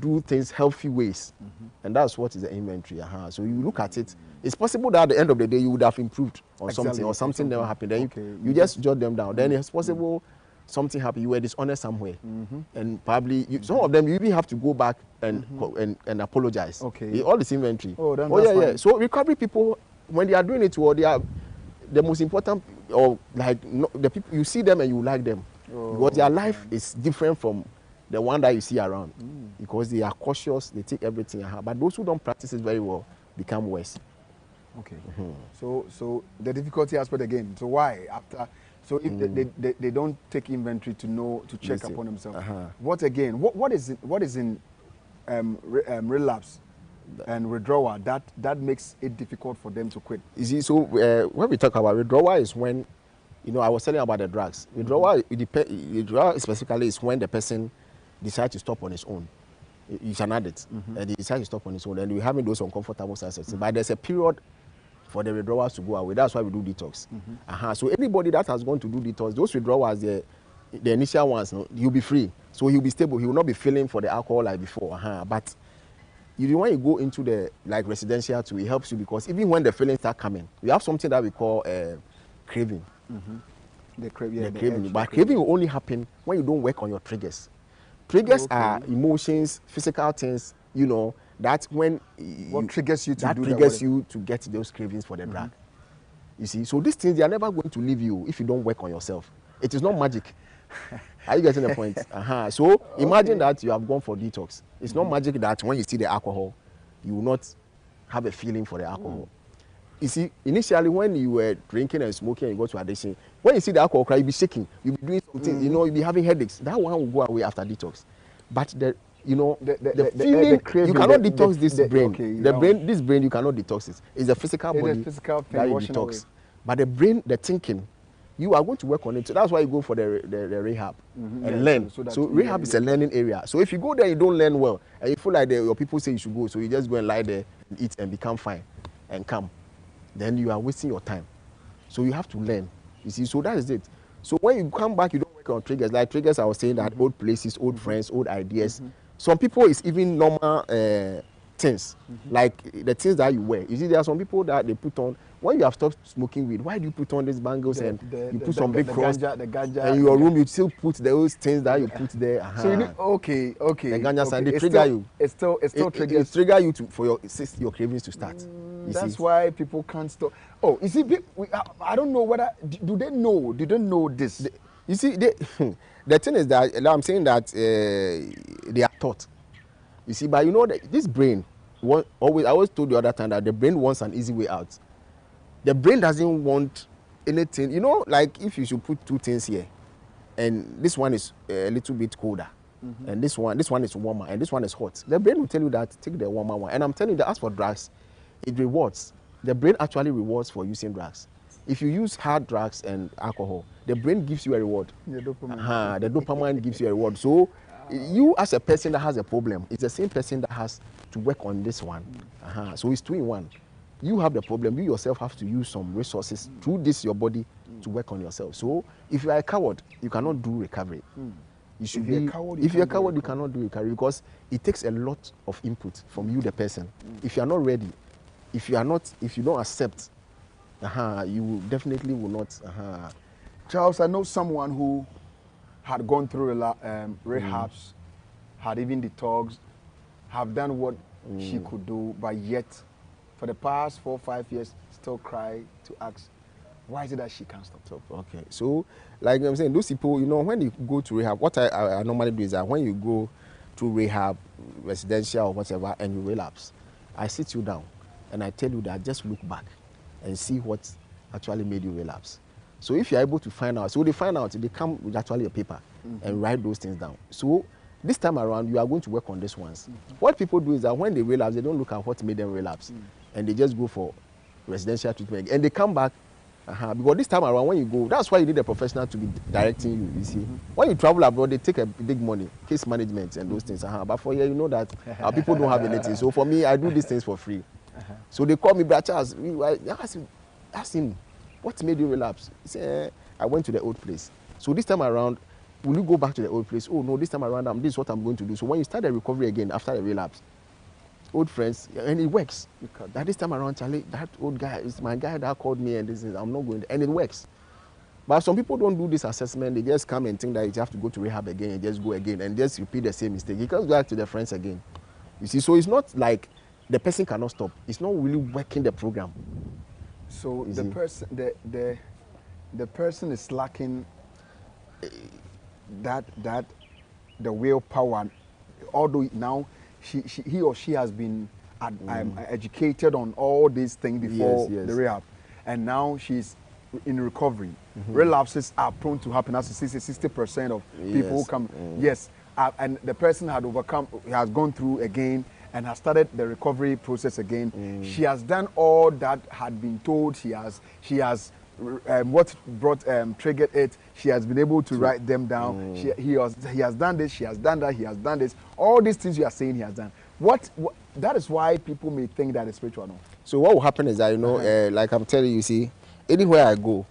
do things healthy ways. And that's what is the inventory. So you look at it. It's possible that at the end of the day, you would have improved on something, or something never happened. Then you just jot them down. Then it's possible something happened. You were dishonest somewhere. And probably, some of them, you even have to go back and apologize. Okay. All this inventory. Oh, then that's fine. Yeah. So recovery people, when they are doing it, they are the most important, or like the people, you see them and you like them. Because their life is different from the one that you see around. Because they are cautious, they take everything. But those who don't practice it very well become worse. Okay. So the difficulty aspect again. So why after? So if they don't take inventory to check upon themselves. What again? What is in relapse and withdrawal that makes it difficult for them to quit? You see, so when we talk about withdrawal is when, I was telling about the drugs. Withdrawal, withdrawal specifically is when the person decides to stop on his own. You can add it, and he decides to stop on his own, and we're having those uncomfortable sensations. But there's a period for the withdrawals to go away. That's why we do detox. So anybody that has gone to do detox, those withdrawals, the initial ones, he'll be free. So he'll be stable. He will not be feeling for the alcohol like before. But when you go into the residential too, it helps you, because even when the feelings start coming, we have something that we call craving. The craving. Craving. But craving will only happen when you don't work on your triggers. Triggers are emotions, physical things, that's when what triggers you to that do triggers that you to get those cravings for the drug. You see, so these things, they are never going to leave you if you don't work on yourself. It is not magic. Are you getting the point? So imagine that you have gone for detox. It's not magic that when you see the alcohol, you will not have a feeling for the alcohol. You see, initially when you were drinking and smoking and you go to addiction, when you see the alcohol, you'll be shaking, you'll be doing something, you'll be having headaches. That one will go away after detox. But the feeling, craving, you cannot detox this brain. Okay, this brain, you cannot detox it. It's the physical body that you detox. Away. But the brain, the thinking, you are going to work on it. So that's why you go for the rehab and learn. So rehab is a learning area. So if you go there, you don't learn well, and you feel like your people say you should go, so you just go and lie there and eat and become fine and calm. Then you are wasting your time. So you have to learn. You see, so that is it. So when you come back, you don't work on triggers. Like triggers, I was saying that old places, old friends, old ideas. Some people, it's even normal things, like the things that you wear. You see, there are some people that they put on, when you have stopped smoking weed, why do you put on these bangles and you put some big cross? The ganja, and in your room, you still put those things that you put there. So you need, okay. The ganja sign, they it's trigger still, you. It still triggers. It trigger you for your cravings to start. That's why people can't stop. Oh, you see, I don't know whether, do they know this? You see, the thing is that I'm saying that they are taught. You see, but this brain, I always told the other time that the brain wants an easy way out. The brain doesn't want anything. Like if you should put two things here, and this one is a little bit colder, and this one is warmer, and this one is hot. The brain will tell you that take the warmer one. And I'm telling you that as for drugs, it rewards. The brain actually rewards for using drugs. If you use hard drugs and alcohol, the brain gives you a reward. The dopamine. The dopamine gives you a reward. So you as a person that has a problem, it's the same person that has to work on this one. So it's 2 in 1. You have the problem, you yourself have to use some resources through this your body to work on yourself. So if you are a coward, you cannot do recovery. You should be. If you're a coward, you cannot do recovery, because it takes a lot of input from you, the person. If you are not ready, if you don't accept, you definitely will not. Charles, I know someone who had gone through rehabs, had even detoxed, have done what she could do, but yet for the past 4 or 5 years still cry to ask, why is it that she can't stop? Okay. So, like I'm saying, those people, you know, when you go to rehab, what I normally do is that when you go to rehab, residential or whatever, and you relapse, I sit you down and I tell you that just look back and see what actually made you relapse. So if you're able to find out, so they find out, they come with actually a paper and write those things down. So this time around, you are going to work on these ones. What people do is that when they relapse, they don't look at what made them relapse, and they just go for residential treatment, and they come back. Because this time around, when you go, that's why you need a professional to be directing you. You see, when you travel abroad, they take a big money, case management and those things. But for here, you know that our people don't have anything. So for me, I do these things for free. So they call me, Brother Charles. Ask him, what made you relapse? He said, I went to the old place. So this time around, will you go back to the old place? Oh no, this time around, this is what I'm going to do. So when you start the recovery again after the relapse, old friends, and it works. That this time around, Charlie, that old guy is my guy that called me, and this is I'm not going to, and it works. But some people don't do this assessment. They just come and think that you have to go to rehab again and just go again and just repeat the same mistake. He comes back to the friends again. You see, so it's not like the person cannot stop. It's not really working the program. So the person, the person is lacking that the willpower, although now he or she has been educated on all these things before the rehab, and now she's in recovery. Relapses are prone to happen. That's 60% of people who come. And the person had overcome, has gone through again and has started the recovery process again. She has done all that had been told. She has what brought triggered it. She has been able to write them down. He has done this. She has done that. He has done this. All these things you are saying he has done. What that is why people may think that it's spiritual. No? So what will happen is that, you know, like I'm telling you, see, anywhere I go,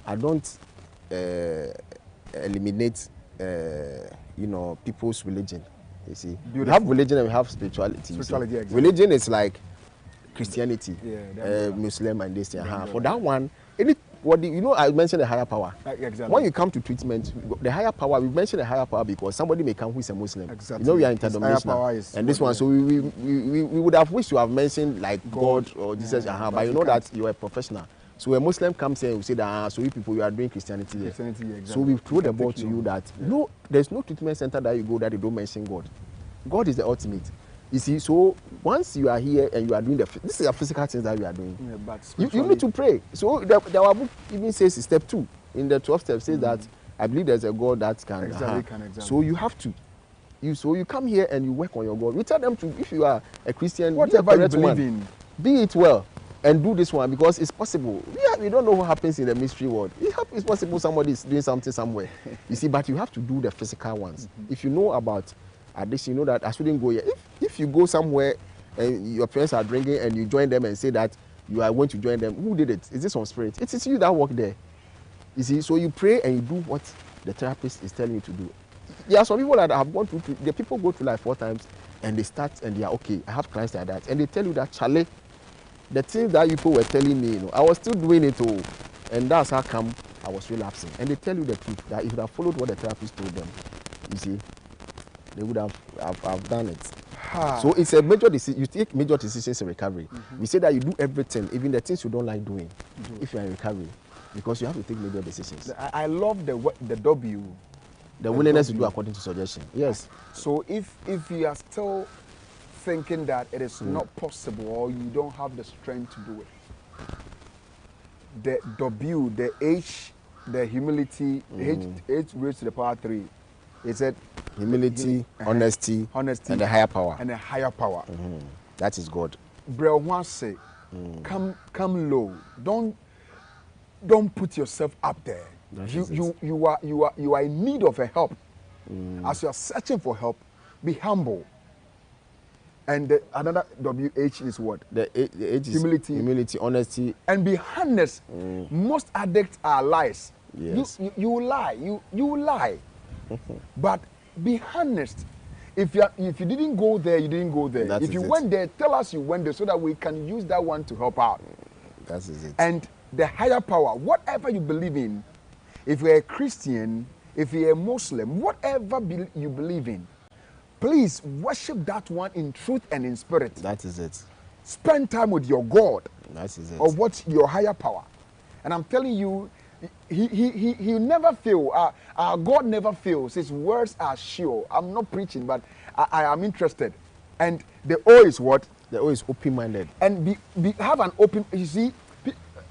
I don't eliminate you know, people's religion. You see, Beautiful. we have religion and we have spirituality. Exactly. Religion is like Christianity, Yeah, Muslim and this thing. For that one, anybody, you know, I mentioned the higher power. Exactly. When you come to treatment, the higher power, we mentioned the higher power because somebody may come who is a Muslim. Exactly. You know, we are His higher power interdenominational. is And this what- one, so we would have wished to have mentioned like God or Jesus, but you know that you are a professional. So a Muslim comes here and will say that, so you people, you are doing Christianity here. So we throw the ball to you that, no, there's no treatment center that you go that they don't mention God. God is the ultimate. You see, so once you are here and you are doing this is a physical things that you are doing. Yeah, but You need to pray. So our book even says step 2 in the 12 steps says that I believe there's a God that can. Exactly. So you have to. You come here and you work on your God. We tell them to, if you are a Christian, whatever you believe in, be it well and do this one because it's possible. We don't know what happens in the mystery world. It's possible somebody is doing something somewhere. You see, but you have to do the physical ones. If you know about addiction, you know that I shouldn't go here. If you go somewhere and your parents are drinking and you join them and say that you are going to join them, who did it? Is this on spirit? It is you that work there. You see, so you pray and you do what the therapist is telling you to do. There are some people that have gone through, the people go through like 4 times and they start and they are okay, I have Christ like that. And they tell you that, Charlie, the things that people were telling me, you know, I was still doing it all. And that's how come I was relapsing. And they tell you the truth, that if they have followed what the therapist told them, you see, they would have done it. So it's a major decision. You take major decisions in recovery. We say that you do everything, even the things you don't like doing, if you are in recovery, because you have to take major decisions. I love the W. The willingness to do according to suggestion. Yes. So if you are still thinking that it is not possible or you don't have the strength to do it, the W, the H, the humility, H raised to the power 3. It said humility, honesty, and the higher power. And the higher power. That is God. Bro, once say, come low. Don't put yourself up there. You are in need of a help. As you are searching for help, be humble. And another WH is what? The H is humility, honesty, and be honest. Most addicts are lies. Yes. You lie. You lie. But be honest. If you didn't go there, you didn't go there. If you went there, tell us you went there so that we can use that one to help out. That is it. And the higher power, whatever you believe in, if you're a Christian, if you're a Muslim, whatever you believe in, please worship that one in truth and in spirit. That is it. Spend time with your God. That is it. Or what your higher power. And I'm telling you, he never fail. Our God never fails. His words are sure. I'm not preaching, but I am interested. And the O is what? The O is open-minded. And have an open. You see,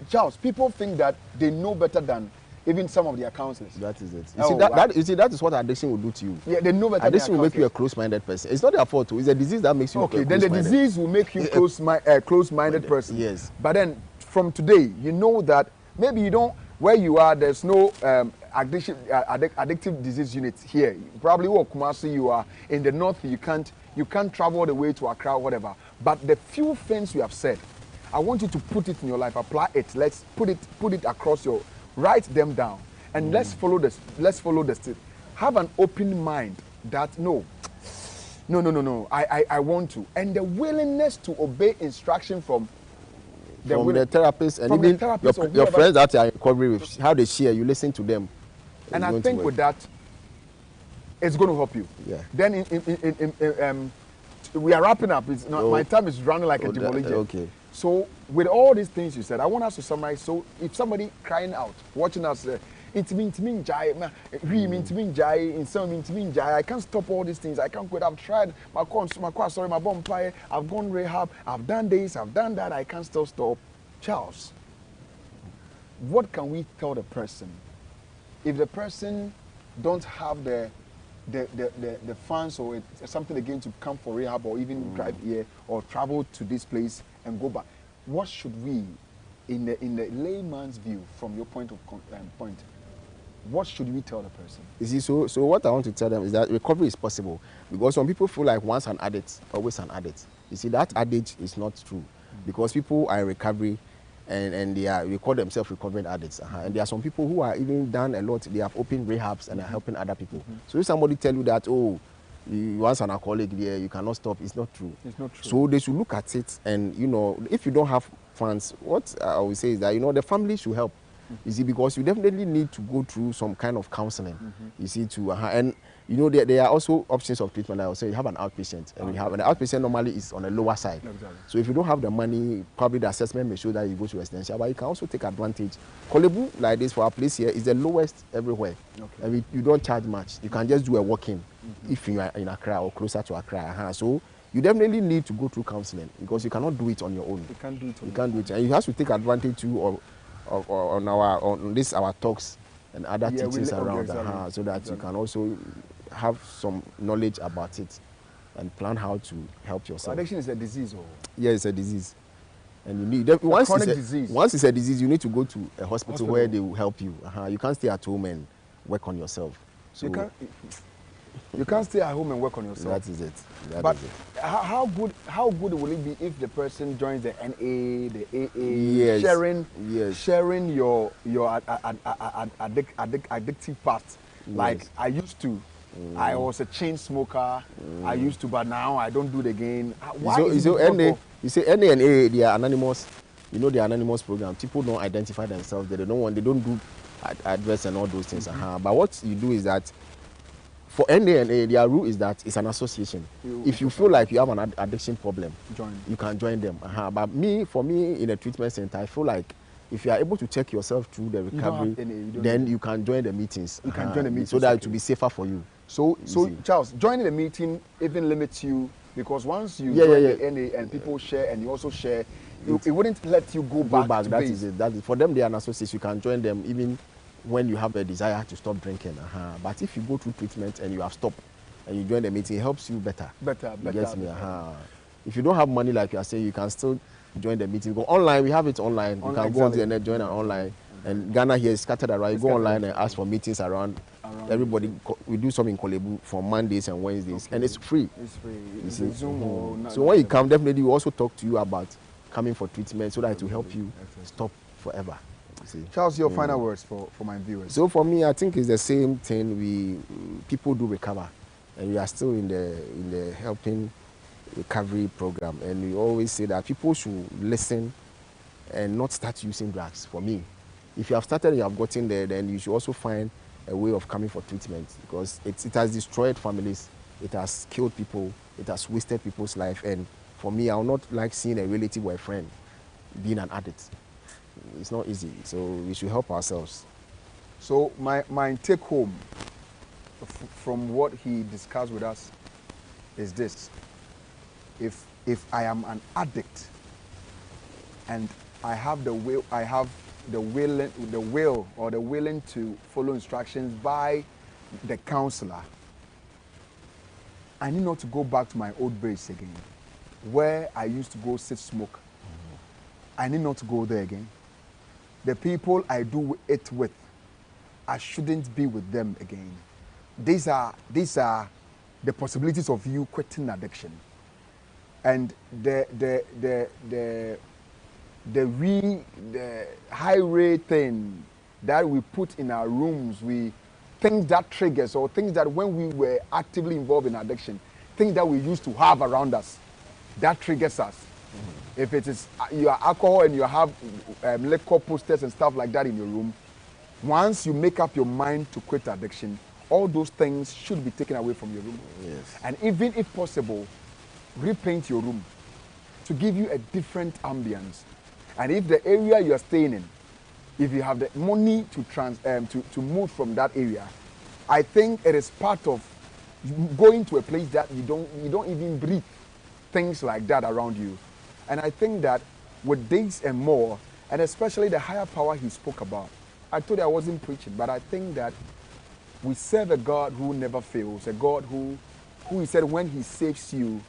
Charles, people think that they know better than even some of their counselors. That is it. You see, that is what addiction will do to you. Yeah, they know better. Addiction will make you a close-minded person. It's not their fault. It's a disease that makes you. Okay, then the disease will make you close-minded person. Yes. But then from today, you know that maybe you don't. Where you are, there's no addictive disease unit here. Probably where Kumasi you are in the north. You can't travel all the way to Accra, whatever. But the few things we have said, I want you to put it in your life. Apply it. Let's put it across your. Write them down and let's follow this. Let's follow the step. Have an open mind that no. I want to, and the willingness to obey instruction from the therapist and even your friends that you are in recovery with. How they share, you listen to them. And I think with that, it's going to help you. Yeah. Then we are wrapping up. It's not, my time is running like a demolition. Okay. So with all these things you said, I want us to summarize. So if somebody crying out, watching us, it means jai, I can't stop all these things. I can't quit. I've tried my bomb pie. I've gone rehab. I've done this. I've done that. I can't still stop. Charles, what can we tell the person if the person don't have the funds or something again to come for rehab or even drive here or travel to this place and go back? What should we, in the layman's view, from your point, what should we tell the person? You see, so what I want to tell them is that recovery is possible, because some people feel like once an addict, always an addict. You see, that addict is not true, because people are in recovery and they call themselves recovering addicts. And there are some people who are even done a lot. They have opened rehabs and are helping other people. So if somebody tell you that, oh, you once an alcoholic there, you cannot stop, it's not true. It's not true. So they should look at it, and if you don't have funds, what I will say is that the family should help. You see, because you definitely need to go through some kind of counseling. You see, and there are also options of treatment. I will say you have an outpatient, and and the outpatient normally is on a lower side. Exactly. So if you don't have the money, probably the assessment may show that you go to residential, but you can also take advantage. Korle Bu, like this, for our place here, is the lowest everywhere. Okay. And you don't charge much. You can just do a walk-in if you are in Accra or closer to Accra. So you definitely need to go through counseling, because you cannot do it on your own. You can't do it. You can't do it, and you have to take advantage too on our talks and other teachings around, so that you can also have some knowledge about it and plan how to help yourself. So addiction is a disease, or? Yeah, it's a disease, and you need once it's a disease, you need to go to a hospital where they will help you. You can't stay at home and work on yourself. So you can't stay at home and work on yourself. That is it. But how good will it be if the person joins the NA, the AA, sharing your addictive part? Like, I used to, I was a chain smoker. I used to, but now I don't do it again. Why is it NA? You say NA and AA, they are anonymous. The anonymous program. People don't identify themselves. They don't do address and all those things. But what you do is that, for NA and AA, their rule is that it's an association. If you feel like you have an addiction problem, you can join them. But for me, in a treatment center, I feel like if you are able to check yourself through the recovery, then you can join the meetings. You can join the meetings, so that it will be safer for you. So Charles, joining the meeting even limits you, because once you join the NA and people share and you also share, it wouldn't let you go back. That is it. That is, for them, they are an association. You can join them even when you have a desire to stop drinking. But if you go through treatment and you have stopped and you join the meeting, it helps you better. If you don't have money, like you are saying, you can still join the meeting. Go online, we have it online. You can go on the internet, join an online. And Ghana here is scattered around. You go online and ask for meetings around. Everybody, we do some in Korle Bu for Mondays and Wednesdays, and it's free. It's free. It's Zoom so when you come, definitely we also talk to you about coming for treatment, so that it will help you stop forever. Charles, your final words for my viewers. So for me, I think it's the same thing. People do recover, and we are still in the helping recovery program, and we always say that people should listen and not start using drugs. For me, if you have started and you have gotten there, then you should also find a way of coming for treatment, because it has destroyed families, it has killed people, it has wasted people's life, and For me, I would not like seeing a relative or a friend being an addict. It's not easy, so we should help ourselves. So my take home from what he discussed with us is this: if I am an addict and I have the will to follow instructions by the counselor, I need not to go back to my old base again, where I used to go sit smoke. I need not to go there again. The people I do it with, I shouldn't be with them again. These are the possibilities of you quitting addiction. And the high rate thing that we put in our rooms, things that triggers, or things that when we were actively involved in addiction, things that we used to have around us, that triggers us. Mm-hmm. If it is you are alcohol and you have liquor posters and stuff like that in your room, once you make up your mind to quit addiction, all those things should be taken away from your room. Yes. And even if possible, repaint your room to give you a different ambience. And if the area you are staying in, if you have the money to move from that area, I think it is part of going to a place that you don't even breathe things like that around you. And I think that with this and more, and especially the higher power he spoke about, I told you I wasn't preaching, but I think that we serve a God who never fails, a God who he said when he saves you,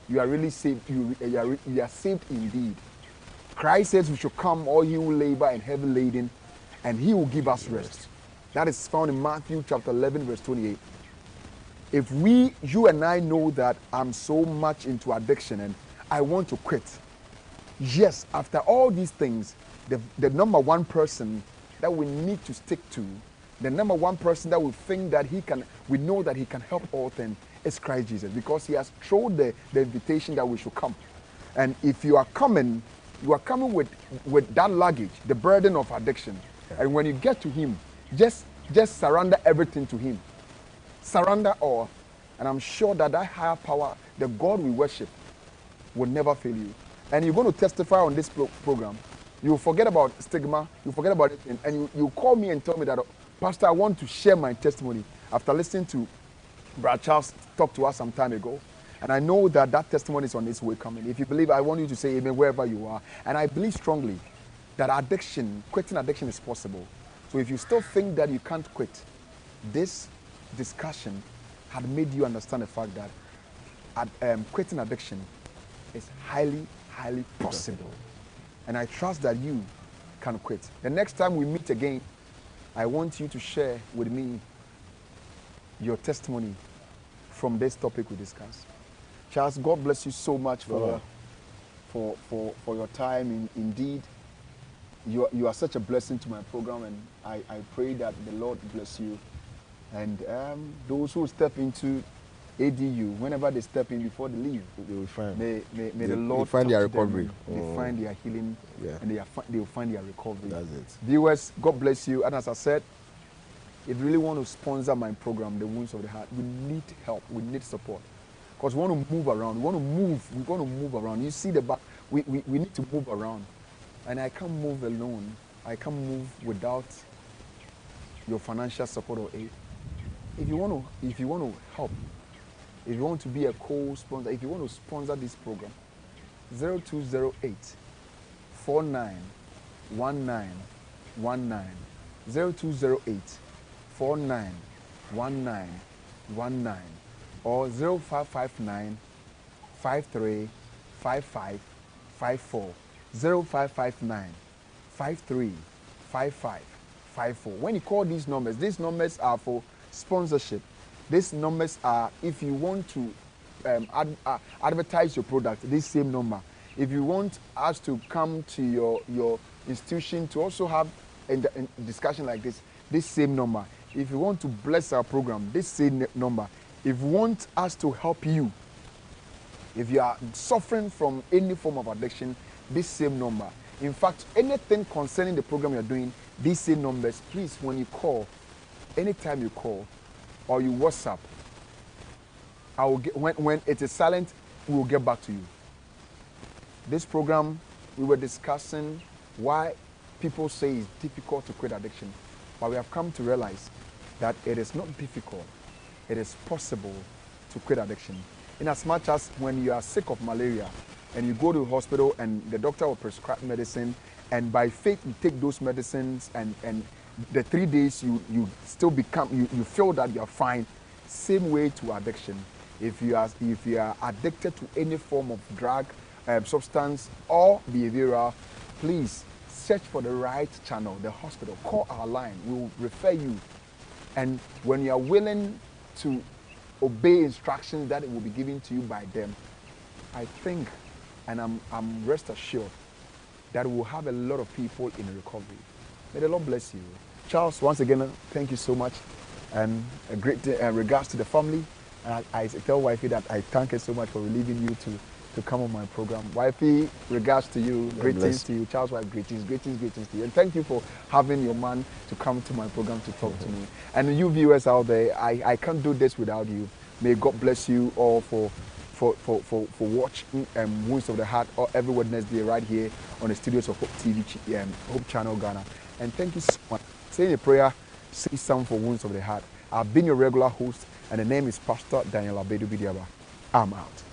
you are really saved, you are saved indeed. Christ says we should come, all he will labor and heavy laden, and he will give us rest. That is found in Matthew chapter 11, verse 28. If you and I know that I'm so much into addiction and I want to quit, yes, after all these things, the number one person that we need to stick to, the number one person that we think that we know that he can help all things is Christ Jesus, because he has thrown the invitation that we should come. And if you are coming with that luggage, the burden of addiction. And when you get to him, just surrender everything to him. Surrender all. And I'm sure that higher power, the God we worship, will never fail you. And you're going to testify on this program. You'll forget about stigma, you'll forget about it, and you call me and tell me that, Pastor, I want to share my testimony after listening to Brother Charles talk to us some time ago. And I know that testimony is on its way coming. If you believe, I want you to say amen wherever you are. And I believe strongly that quitting addiction is possible. So if you still think that you can't quit, this discussion had made you understand the fact that quitting addiction is highly, highly possible. And I trust that you can quit. The next time we meet again, I want you to share with me your testimony from this topic we discussed. Charles, God bless you so much for your time. Indeed, you are such a blessing to my program, and I pray that the Lord bless you. And those who step into ADU, whenever they step in before they leave, they will find. May the Lord find their recovery. They find their healing, and they will find their recovery. That's it. Viewers, God bless you. And as I said, if you really want to sponsor my program, The Wounds of the Heart, we need help. We need support. Because we want to move around. We want to move around. You see the back. We need to move around. And I can't move alone. I can't move without your financial support or aid. If you want to help, if you want to be a co-sponsor, if you want to sponsor this program, 0208 491919, 0208 491919, or 0559 535554, 0559 535554. When you call these numbers are for sponsorship. These numbers are if you want to advertise your product, this same number. If you want us to come to your institution to also have a discussion like this same number. If you want to bless our program, this same number. If you want us to help you, if you are suffering from any form of addiction, this same number. In fact, anything concerning the program you're doing, these same numbers, please, when you call, anytime you call or you WhatsApp, when it is silent, we will get back to you. This program, we were discussing why people say it's difficult to quit addiction, but we have come to realize that it is not difficult. It is possible to quit addiction. In as much as when you are sick of malaria and you go to the hospital and the doctor will prescribe medicine, and by faith you take those medicines, and the 3 days you still become, you feel that you are fine. Same way to addiction. If you are addicted to any form of drug, substance or behavioral, please search for the right channel, the hospital. Call our line. We will refer you. And when you are willing to obey instructions that it will be given to you by them, I think, and I'm rest assured that we'll have a lot of people in recovery. May the Lord bless you. Charles, once again, thank you so much, and a great regards to the family. And I tell Wifey that I thank her so much for relieving you to come on my program. Wifey, regards to you, greetings to you. Charles' wife, greetings to you. And thank you for having your man to come to my program to talk to me. And you viewers out there, I can't do this without you. May God bless you all for watching Wounds of the Heart every Wednesday right here on the studios of Hope TV, Hope Channel Ghana. And thank you so much. Say a prayer, say something for Wounds of the Heart. I've been your regular host, and the name is Pastor Daniel Abedu Bidiaba. I'm out.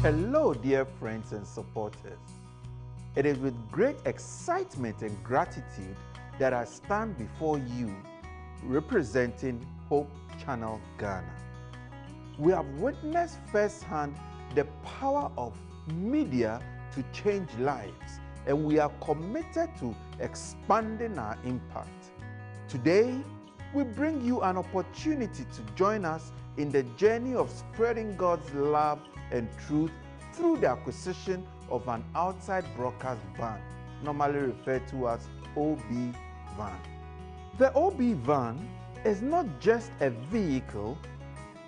Hello, dear friends and supporters. It is with great excitement and gratitude that I stand before you representing Hope Channel Ghana. We have witnessed firsthand the power of media to change lives, and we are committed to expanding our impact. Today, we bring you an opportunity to join us in the journey of spreading God's love and truth through the acquisition of an outside broadcast van, normally referred to as OB van. The OB van is not just a vehicle,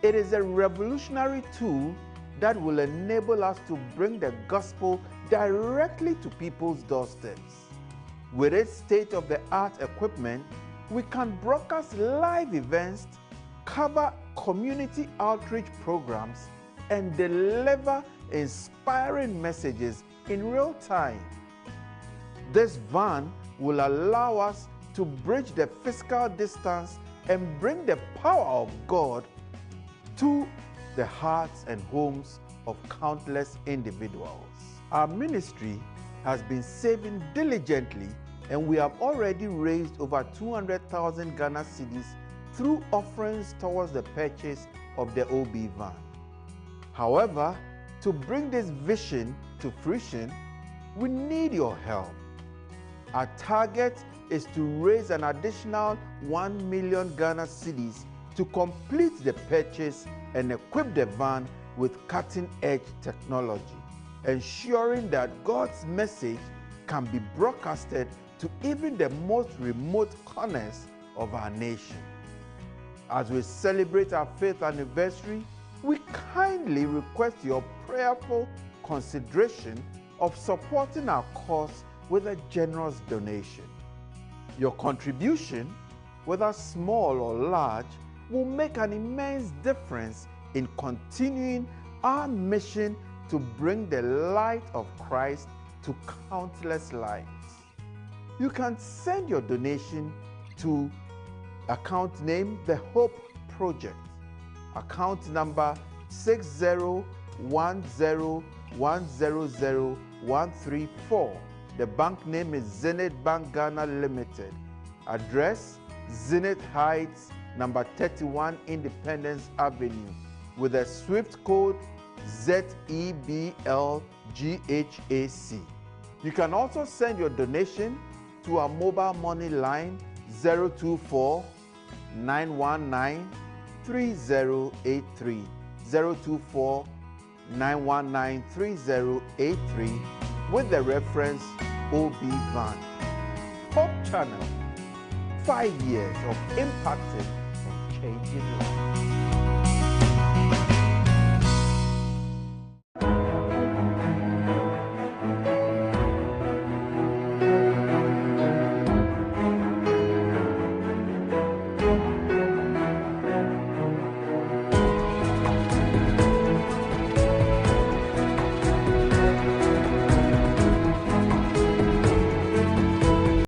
it is a revolutionary tool that will enable us to bring the gospel directly to people's doorsteps. With its state-of-the-art equipment, we can broadcast live events, cover community outreach programs, and deliver inspiring messages in real time. This van will allow us to bridge the physical distance and bring the power of God to the hearts and homes of countless individuals. Our ministry has been saving diligently, and we have already raised over 200,000 Ghana cedis through offerings towards the purchase of the OB van. However, to bring this vision to fruition, we need your help. Our target is to raise an additional 1 million Ghana cedis to complete the purchase and equip the van with cutting-edge technology, ensuring that God's message can be broadcasted to even the most remote corners of our nation. As we celebrate our 5th anniversary, we kindly request your prayerful consideration of supporting our cause with a generous donation. Your contribution, whether small or large, will make an immense difference in continuing our mission to bring the light of Christ to countless lives. You can send your donation to account name The Hope Project, account number 60101000134. The bank name is Zenith Bank Ghana Limited. Address Zenith Heights, number 31 Independence Avenue, with a SWIFT code ZEBLGHAC. You can also send your donation to our mobile money line 024 919 3083, 024 919 3083, with the reference OB Van. Hope Channel, 5 years of impacting and changing lives.